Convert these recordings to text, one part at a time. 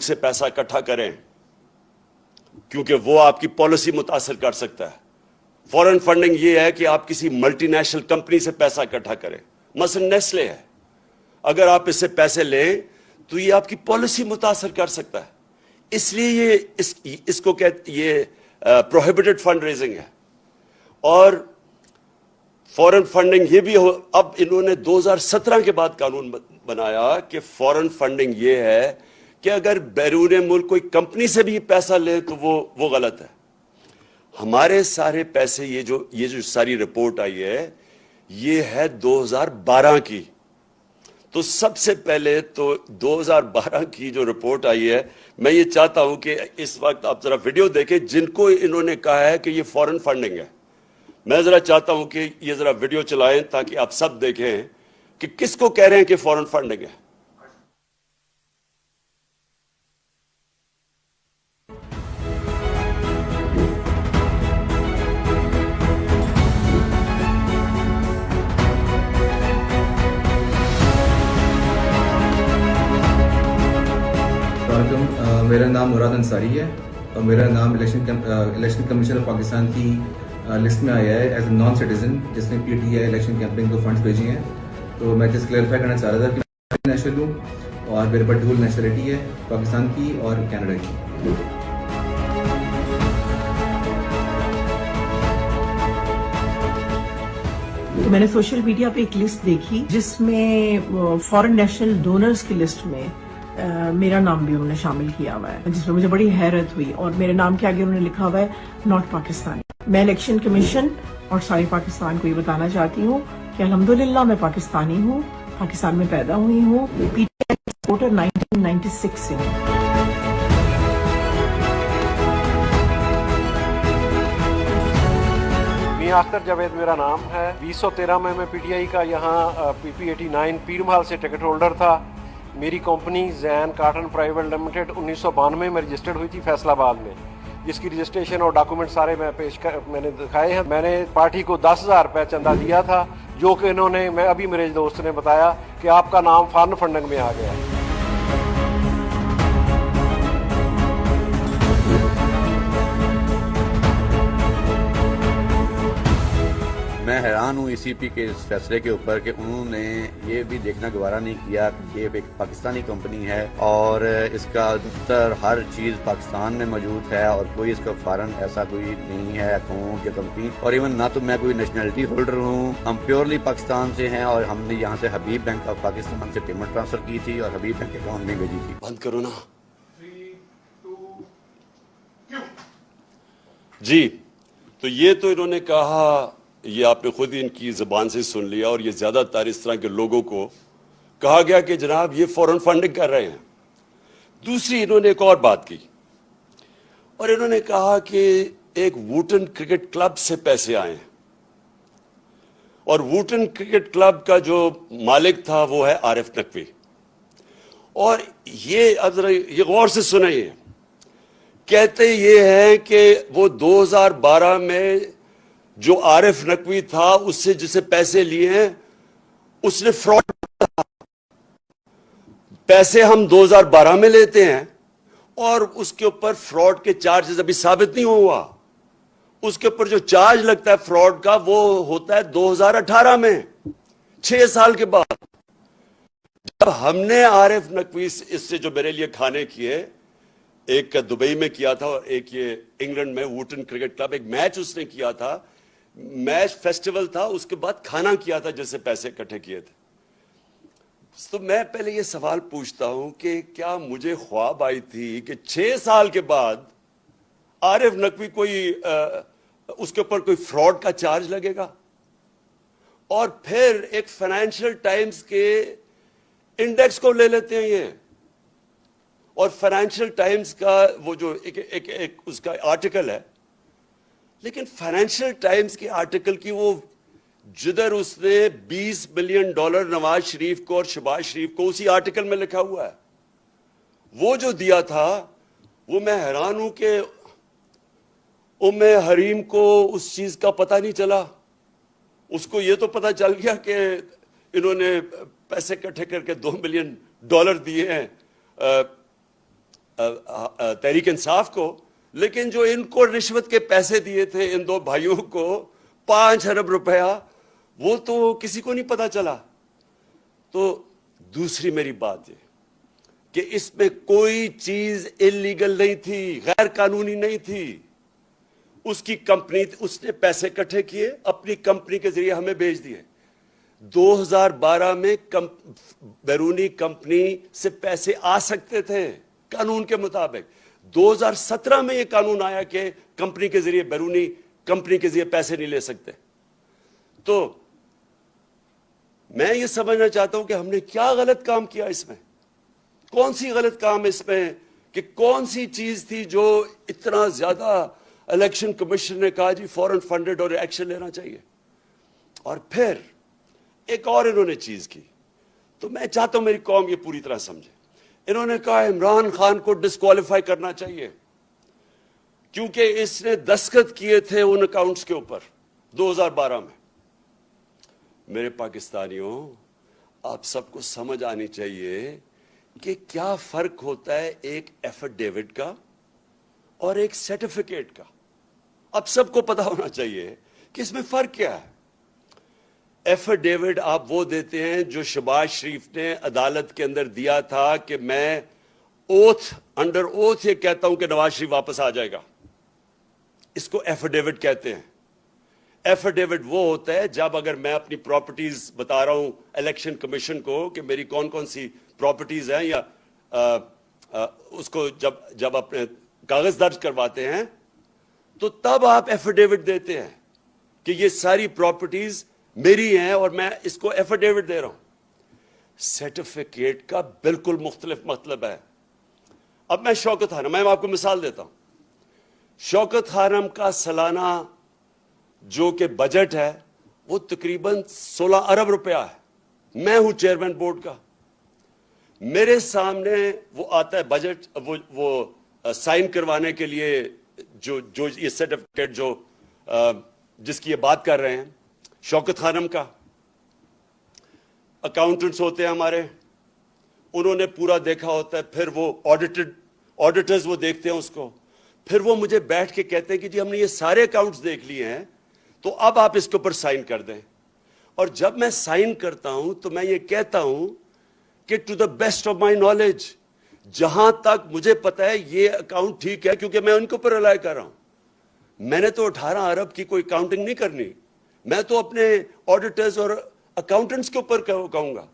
سے پیسہ اکٹھا کریں کیونکہ وہ آپ کی پالیسی متاثر کر سکتا ہے. فورن فنڈنگ یہ ہے کہ آپ کسی ملٹی نیشنل کمپنی سے پیسہ اکٹھا کریں. مثلا نیسلے ہے, اگر آپ اس سے پیسے لیں تو یہ آپ کی پالیسی متاثر کر سکتا ہے. اس لیے یہ اس کو یہ پروہیبٹڈ فنڈ ریزنگ ہے. اور فورن فنڈنگ یہ بھی اب انہوں نے 2017 کے بعد قانون بنایا کہ فورن فنڈنگ یہ ہے کہ اگر بیرون ملک کوئی کمپنی سے بھی پیسہ لے تو وہ غلط ہے. ہمارے سارے پیسے یہ جو ساری رپورٹ آئی ہے یہ ہے 2012 کی. تو سب سے پہلے تو 2012 کی جو رپورٹ آئی ہے, میں یہ چاہتا ہوں کہ اس وقت آپ ذرا ویڈیو دیکھیں جن کو انہوں نے کہا ہے کہ یہ فورن فنڈنگ ہے. میں ذرا چاہتا ہوں کہ یہ ذرا ویڈیو چلائیں تاکہ آپ سب دیکھیں کہ کس کو کہہ رہے ہیں کہ فورن فنڈنگ ہے. میرا نام مراد انصاری ہے اور میرا نام الیکشن کمیشن آف پاکستان کی لسٹ میں آیا ہے ایز اے نان سٹیزن جس نے P T I election campaign کو فنڈز بھیجی ہیں. تو میں جس کلیئرفائی کرنا چاہ رہا تھا کہ میں نیشنل ہوں اور میرے پاس ڈبل نیشنلٹی ہے, پاکستان کی اور کینیڈا کی. میں نے سوشل میڈیا پہ ایک لسٹ دیکھی جس میں فورن نیشنل ڈونرز کی لسٹ میں میرا نام بھی انہوں نے شامل کیا ہوا ہے, جس میں مجھے بڑی حیرت ہوئی. اور میرے نام کے آگے انہوں نے لکھا ہوا ہے ناٹ پاکستانی. میں الیکشن کمیشن اور سارے پاکستان کو یہ بتانا چاہتی ہوں کہ الحمدللہ میں پاکستانی ہوں, پاکستان میں پیدا ہوئی ہوں, پی ٹی آئی سپورٹر 1996 سے ہوں. میاں اختر جاوید میرا نام ہے. 2013 میں پی ٹی آئی کا یہاں پی پی 89 پیر محل سے ٹکٹ ہولڈر تھا. میری کمپنی زین کاٹن پرائیویٹ لمیٹڈ 1992 میں رجسٹرڈ ہوئی تھی فیصل آباد میں, جس کی رجسٹریشن اور ڈاکومنٹ سارے میں نے دکھائے ہیں. میں نے پارٹی کو 10,000 روپے چندہ دیا تھا, جو کہ انہوں نے ابھی میرے دوست نے بتایا کہ آپ کا نام فارن فنڈنگ میں آ گیا ہے. میں حیران ہوں ای پی کے اس فیصلے کے اوپر کہ انہوں نے یہ بھی دیکھنا گوارا نہیں کیا کہ یہ ایک پاکستانی کمپنی ہے اور اس کا دفتر ہر چیز پاکستان میں موجود ہے اور کوئی اس کا فارن ایسا کوئی نہیں ہے اکاؤنٹ یا کمپنی. اور ایون نہ تو میں کوئی نیشنلٹی ہولڈر ہوں, ہم پیورلی پاکستان سے ہیں اور ہم نے یہاں سے حبیب بینک آف پاکستان سے پیمنٹ ٹرانسفر کی تھی اور حبیب بینک اکاؤنٹ میں بھیجی تھی. بند کرو نا. جی تو یہ تو انہوں نے کہا, یہ آپ نے خود ہی ان کی زبان سے سن لیا, اور یہ زیادہ تر اس طرح کے لوگوں کو کہا گیا کہ جناب یہ فورن فنڈنگ کر رہے ہیں. دوسری انہوں نے ایک اور بات کی, اور انہوں نے کہا کہ ایک ووٹن کرکٹ کلب سے پیسے آئے ہیں, اور ووٹن کرکٹ کلب کا جو مالک تھا وہ ہے عارف نقوی. اور یہ اب ذرا یہ غور سے سنیں, کہتے یہ ہیں کہ وہ 2012 میں جو عارف نقوی تھا اس سے جسے پیسے لیے ہیں اس نے فراڈ کیا. پیسے ہم 2012 میں لیتے ہیں اور اس کے اوپر فراڈ کے چارجز ابھی ثابت نہیں ہوا. اس کے اوپر جو چارج لگتا ہے فراڈ کا وہ ہوتا ہے 2018 میں, 6 سال کے بعد. جب ہم نے عارف نقوی اس سے جو میرے لیے کھانے کیے, ایک کا دبئی میں کیا تھا اور ایک یہ انگلینڈ میں ووٹن کرکٹ کلب, ایک میچ اس نے کیا تھا, میچ فیسٹیول تھا, اس کے بعد کھانا کیا تھا جس سے پیسے اکٹھے کیے تھے. تو میں پہلے یہ سوال پوچھتا ہوں کہ کیا مجھے خواب آئی تھی کہ 6 سال کے بعد عارف نقوی کوئی اس کے اوپر کوئی فراڈ کا چارج لگے گا؟ اور پھر ایک فائنینشیل ٹائمز کے انڈیکس کو لے لیتے ہیں یہ, اور فائنینشیل ٹائمز کا وہ جو ایک اس کا آرٹیکل ہے, لیکن فائنینشیل ٹائمز کے آرٹیکل کی وہ جدھر اس نے $20 بلین نواز شریف کو اور شہباز شریف کو اسی آرٹیکل میں لکھا ہوا ہے, وہ جو دیا تھا وہ میں حیران ہوں کہ ام حریم کو اس چیز کا پتہ نہیں چلا. اس کو یہ تو پتہ چل گیا کہ انہوں نے پیسے اکٹھے کر کے $2 بلین دیے ہیں تحریک انصاف کو, لیکن جو ان کو رشوت کے پیسے دیے تھے ان دو بھائیوں کو 5 ارب روپیہ, وہ تو کسی کو نہیں پتا چلا. تو دوسری میری بات یہ کہ اس میں کوئی چیز انلیگل نہیں تھی, غیر قانونی نہیں تھی. اس کی کمپنی, اس نے پیسے اکٹھے کیے, اپنی کمپنی کے ذریعے ہمیں بھیج دیے. 2012 میں بیرونی کمپنی سے پیسے آ سکتے تھے قانون کے مطابق. 2017 میں یہ قانون آیا کہ کمپنی کے ذریعے, بیرونی کمپنی کے ذریعے پیسے نہیں لے سکتے. تو میں یہ سمجھنا چاہتا ہوں کہ ہم نے کیا غلط کام کیا اس میں, کون سی غلط کام اس میں, کہ کون سی چیز تھی جو اتنا زیادہ الیکشن کمیشن نے کہا جی فوراً فنڈڈ اور ایکشن لینا چاہیے. اور پھر ایک اور انہوں نے چیز کی, تو میں چاہتا ہوں میری قوم یہ پوری طرح سمجھے. انہوں نے کہا عمران خان کو ڈسکوالیفائی کرنا چاہیے کیونکہ اس نے دستخط کیے تھے ان اکاؤنٹس کے اوپر 2012 میں. میرے پاکستانیوں, آپ سب کو سمجھ آنی چاہیے کہ کیا فرق ہوتا ہے ایک ایفیڈیوٹ کا اور ایک سرٹیفکیٹ کا. اب سب کو پتا ہونا چاہیے کہ اس میں فرق کیا ہے. ایفیڈیوٹ آپ وہ دیتے ہیں جو شہباز شریف نے عدالت کے اندر دیا تھا کہ میں انڈر اوتھ یہ کہتا ہوں کہ نواز شریف واپس آ جائے گا. اس کو ایفیڈیوٹ کہتے ہیں. ایفیڈیوٹ وہ ہوتا ہے جب اگر میں اپنی پراپرٹیز بتا رہا ہوں الیکشن کمیشن کو کہ میری کون کون سی پراپرٹیز ہیں, یا اس کو جب اپنے کاغذ درج کرواتے ہیں تو تب آپ ایفیڈیوٹ دیتے ہیں کہ یہ ساری پراپرٹیز میری ہیں اور میں اس کو ایفیڈیوٹ دے رہا ہوں. سرٹیفکیٹ کا بالکل مختلف مطلب ہے. اب میں شوکت خانم, میں آپ کو مثال دیتا ہوں. شوکت خانم کا سالانہ جو کہ بجٹ ہے وہ تقریباً 16 ارب روپیہ ہے. میں ہوں چیئرمین بورڈ کا. میرے سامنے وہ آتا ہے بجٹ, وہ سائن کروانے کے لیے جو یہ سرٹیفکیٹ جو جس کی یہ بات کر رہے ہیں, شوکت خانم کا. اکاؤنٹنٹس ہوتے ہیں ہمارے, انہوں نے پورا دیکھا ہوتا ہے, پھر وہ آڈیٹرز وہ دیکھتے ہیں اس کو, پھر وہ مجھے بیٹھ کے کہتے ہیں کہ جی ہم نے یہ سارے اکاؤنٹس دیکھ لیے ہیں تو اب آپ اس کے اوپر سائن کر دیں. اور جب میں سائن کرتا ہوں تو میں یہ کہتا ہوں کہ to the best of my knowledge, جہاں تک مجھے پتا ہے یہ اکاؤنٹ ٹھیک ہے, کیونکہ میں ان کے اوپر رلائی کر رہا ہوں. میں نے تو 18 ارب کی کوئی کاؤنٹنگ نہیں کرنی, میں تو اپنے آڈیٹرز اور اکاؤنٹنٹس کے اوپر کہوں گا.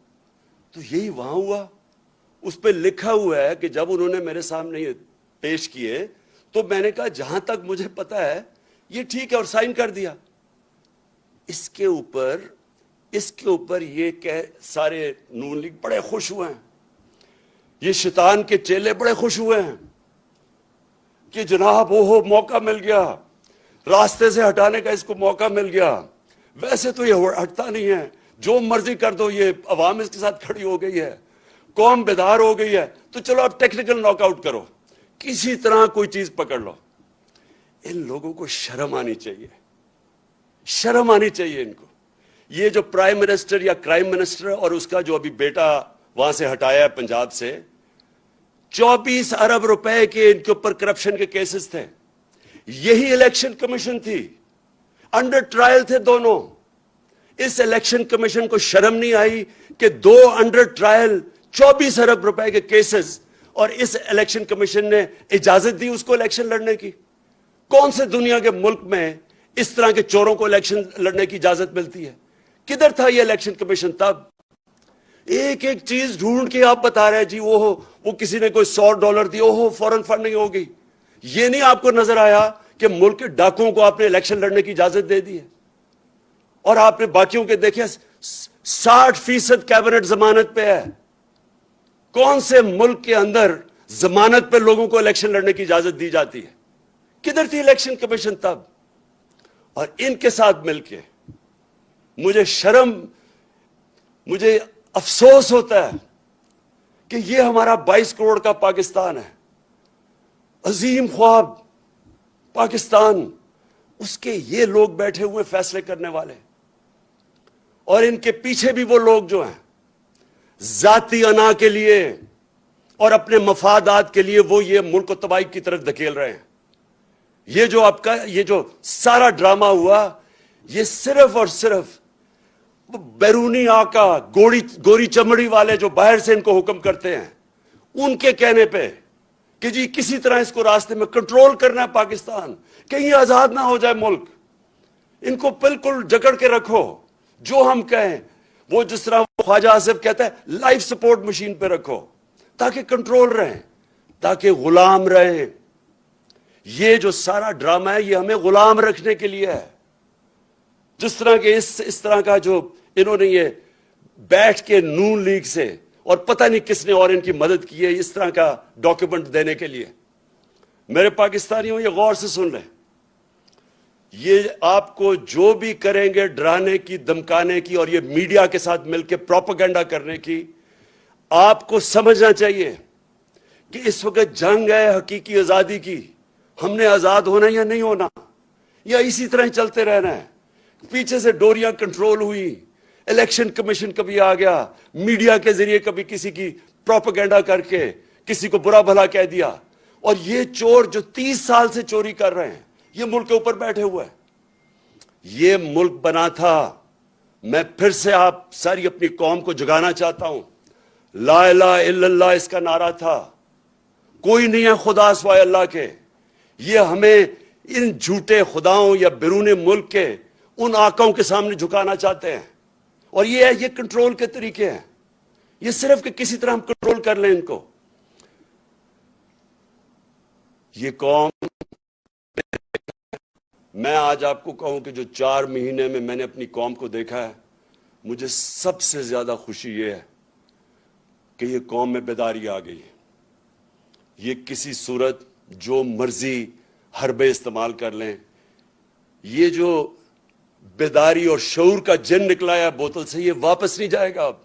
تو یہی وہاں ہوا, اس پہ لکھا ہوا ہے کہ جب انہوں نے میرے سامنے یہ پیش کیے تو میں نے کہا جہاں تک مجھے پتا ہے یہ ٹھیک ہے, اور سائن کر دیا. اس کے اوپر یہ کہ سارے نون لیگ بڑے خوش ہوئے ہیں, یہ شیطان کے چیلے بڑے خوش ہوئے ہیں کہ جناب وہ موقع مل گیا, راستے سے ہٹانے کا اس کو موقع مل گیا. ویسے تو یہ ہٹتا نہیں ہے, جو مرضی کر دو, یہ عوام اس کے ساتھ کھڑی ہو گئی ہے, قوم بیدار ہو گئی ہے, تو چلو اب ٹیکنیکل ناک آؤٹ کرو, کسی طرح کوئی چیز پکڑ لو. ان لوگوں کو شرم آنی چاہیے, شرم آنی چاہیے ان کو. یہ جو پرائم منسٹر یا کرائم منسٹر اور اس کا جو ابھی بیٹا وہاں سے ہٹایا ہے پنجاب سے, 24 ارب روپے کے ان کے اوپر کرپشن کے کیسز تھے. یہی الیکشن کمیشن تھی, انڈر ٹرائل تھے دونوں. اس الیکشن کمیشن کو شرم نہیں آئی کہ 2 انڈر ٹرائل 24 ارب روپے کے کیسز, اور اس الیکشن کمیشن نے اجازت دی اس کو الیکشن لڑنے کی. کون سے دنیا کے ملک میں اس طرح کے چوروں کو الیکشن لڑنے کی اجازت ملتی ہے؟ کدھر تھا یہ الیکشن کمیشن تب؟ ایک ایک چیز ڈھونڈ کے آپ بتا رہے ہیں جی وہ کسی نے کوئی $100 دیا, فوراً فنڈنگ ہو گئی. یہ نہیں آپ کو نظر آیا کہ ملک کے ڈاکوؤں کو آپ نے الیکشن لڑنے کی اجازت دے دی ہے, اور آپ نے باقیوں کے دیکھے 60% کیبنٹ ضمانت پہ ہے. کون سے ملک کے اندر ضمانت پہ لوگوں کو الیکشن لڑنے کی اجازت دی جاتی ہے؟ کدھر تھی الیکشن کمیشن تب؟ اور ان کے ساتھ مل کے مجھے افسوس ہوتا ہے کہ یہ ہمارا 22 کروڑ کا پاکستان ہے, عظیم خواب پاکستان, اس کے یہ لوگ بیٹھے ہوئے فیصلے کرنے والے, اور ان کے پیچھے بھی وہ لوگ جو ہیں ذاتی انا کے لیے اور اپنے مفادات کے لیے وہ یہ ملک کو تباہی کی طرف دھکیل رہے ہیں. یہ جو آپ کا یہ جو سارا ڈرامہ ہوا, یہ صرف اور صرف بیرونی آقا, گوری چمڑی والے جو باہر سے ان کو حکم کرتے ہیں, ان کے کہنے پہ کہ جی کسی طرح اس کو راستے میں کنٹرول کرنا ہے پاکستان, کہیں آزاد نہ ہو جائے ملک, ان کو بالکل جکڑ کے رکھو, جو ہم کہیں وہ جس طرح خواجہ آصف کہتا ہے لائف سپورٹ مشین پہ رکھو تاکہ کنٹرول رہیں, تاکہ غلام رہیں. یہ جو سارا ڈرامہ ہے یہ ہمیں غلام رکھنے کے لیے ہے. جس طرح کے اس طرح کا جو انہوں نے یہ بیٹھ کے نون لیگ سے اور پتہ نہیں کس نے اور ان کی مدد کی ہے اس طرح کا ڈاکیومنٹ دینے کے لیے. میرے پاکستانیوں یہ غور سے سن لیں, یہ آپ کو جو بھی کریں گے ڈرانے کی, دمکانے کی اور یہ میڈیا کے ساتھ مل کے پروپیگنڈا کرنے کی, آپ کو سمجھنا چاہیے کہ اس وقت جنگ ہے حقیقی آزادی کی. ہم نے آزاد ہونا یا نہیں ہونا, یا اسی طرح چلتے رہنا ہے. پیچھے سے ڈوریاں کنٹرول ہوئی, الیکشن کمیشن کبھی آ گیا, میڈیا کے ذریعے کبھی کسی کی پروپیگنڈا کر کے کسی کو برا بھلا کہہ دیا, اور یہ چور جو 30 سال سے چوری کر رہے ہیں یہ ملک کے اوپر بیٹھے ہوئے ہیں. یہ ملک بنا تھا, میں پھر سے آپ ساری اپنی قوم کو جگانا چاہتا ہوں, لا الہ الا اللہ اس کا نعرہ تھا, کوئی نہیں ہے خدا سوائے اللہ کے. یہ ہمیں ان جھوٹے خداؤں یا بیرون ملک کے ان آقاؤں کے سامنے جھکانا چاہتے ہیں, اور یہ کنٹرول کے طریقے ہیں. یہ صرف کہ کسی طرح ہم کنٹرول کر لیں ان کو. یہ قوم, میں آج آپ کو کہوں کہ جو 4 مہینے میں نے اپنی قوم کو دیکھا ہے, مجھے سب سے زیادہ خوشی یہ ہے کہ یہ قوم میں بیداری آ گئی. یہ کسی صورت جو مرضی حربے استعمال کر لیں, یہ جو بیداری اور شعور کا جن نکلا ہے بوتل سے, یہ واپس نہیں جائے گا. اب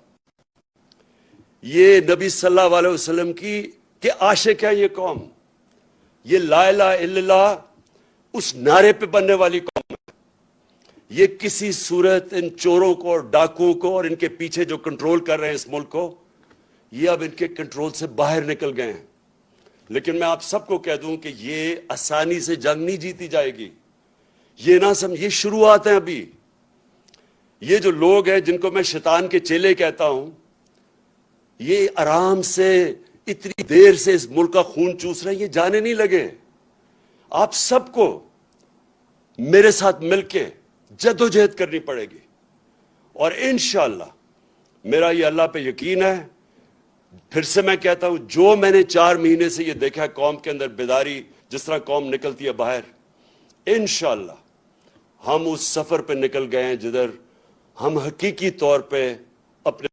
یہ نبی صلی اللہ علیہ وسلم کی کہ عاشق ہے یہ قوم. یہ لا الہ الا اللہ اس نعرے پہ بننے والی قوم ہے. یہ کسی صورت ان چوروں کو اور ڈاکوؤں کو اور ان کے پیچھے جو کنٹرول کر رہے ہیں اس ملک کو, یہ اب ان کے کنٹرول سے باہر نکل گئے ہیں. لیکن میں آپ سب کو کہہ دوں کہ یہ آسانی سے جنگ نہیں جیتی جائے گی. یہ نہ سمجھ, یہ شروعات ہیں ابھی. یہ جو لوگ ہیں جن کو میں شیطان کے چیلے کہتا ہوں, یہ آرام سے اتنی دیر سے اس ملک کا خون چوس رہے ہیں, یہ جانے نہیں لگے. آپ سب کو میرے ساتھ مل کے جدوجہد کرنی پڑے گی, اور انشاءاللہ میرا یہ اللہ پہ یقین ہے. پھر سے میں کہتا ہوں, جو میں نے 4 مہینے سے یہ دیکھا ہے قوم کے اندر بیداری, جس طرح قوم نکلتی ہے باہر, انشاءاللہ ہم اس سفر پہ نکل گئے ہیں جدھر ہم حقیقی طور پہ اپنے